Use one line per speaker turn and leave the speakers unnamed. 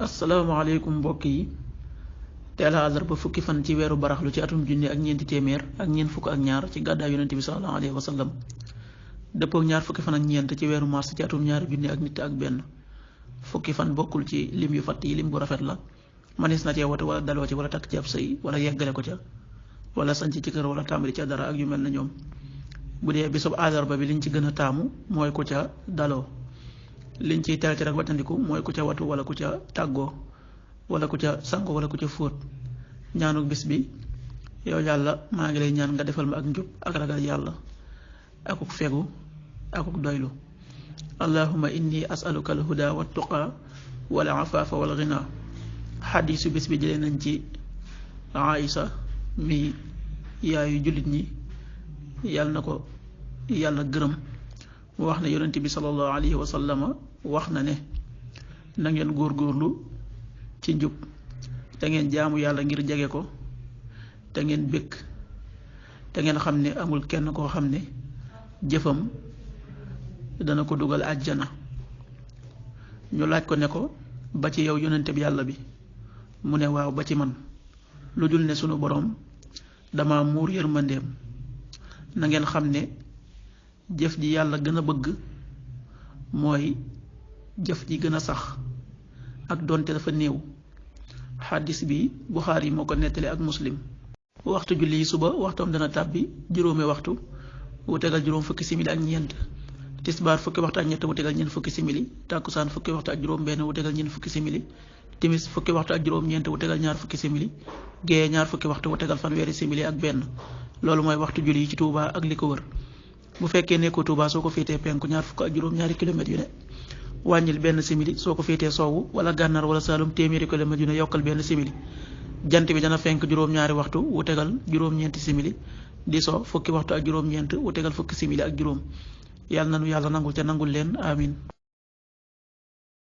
asalaamaaleykum mbokk yi teel a àllarba fukki fan ci weeru baraxlu ci atum junni ak ñeenti téeméer ak ñeent fukk ak ñaar ci gàddaay yonente bi sallallahu alayhi wa sallam dëppook ñaar fukki fan ak ñeent ci weeru mars ci atum ñaari junni ak nit ak benn fukki fan bokkul ci lim yu fatt yi lim bu rafet la manis na cee wote wala daloo ci wala takk ci ab sëy wala yeggale ko ca wala sanc ci kër wala tàmbali ca dara ak yu mel na ñoom bu dee bisub àllarba bi liñ ci gën a taamu mooy ku ca daloo liñ ciy tere rek wattandiku mooy ku ca watu wala ku ca tàggoo wala ku ca sango wala ku ca fóot ñaanu bis bi yow yàlla maa ngi lay ñaan nga defal ma ak njub ak ragal yàlla akuk fegu akuk doylu allahumma inni as'aluka alhuda wa tuqa wal afafa wal ghina xadiisu bis bi jëlee nañ ci Aïsa mi yaayu jullit ñi yàlla na ko yàlla gërëm mu wax ne yonent bi sallallahu alayhi wa sallama wax na ne na ngeen góorgóorlu ci njub te ngeen jaamu yàlla ngir jege ko te ngeen bëgg te ngeen xam ne amul kenn koo xam ne jëfam dana ko dugal àjjana ñu laaj ko ne ko ba ci yow yonente bi yàlla bi mu ne waaw ba ci man lu dul ne sunu boroom dama muur yërmandeem na ngeen xam ne jëf ji yàlla gën a bëgg mooy jëf ji gën a sax ak doonte dafa néew xaddis bi Buxaari moo ko nettali ak Muslim waxtu julli yi suba waxtoom dana tàbbi juróomi waxtu wu tegal juróom fukki simili ak ñeent tisbaar fukki waxtu ak ñett wu tegal ñeent fukki simili tàkkusaan fukki waxtu ak juróom benn wu tegal ñeent fukki simili timis fukki waxtu ak juróom ñeent wu tegal ñaar fukki simili géeye ñaar fukki waxtu wu tegal fanweeri simili ak benn loolu mooy waxtu julli yi ci Touba ak li ko wër bu fekkee nekkoo Touba soo ko féetee penku ñaar fukk ak juróom ñaari kilomètres yu ne wàññil benn simili soo ko féetee soowu wala gànnaar wala Saalum téeméeri kilomètres yu ne yokkal benn simili jant bi dana fenk juróom-ñaari waxtu wu tegal juróom-ñeenti simili di so fukki waxtu ak juróom-ñeent wu tegal fukki simili ak juróom yàlla na nu yàlla nangul te nangul leen amin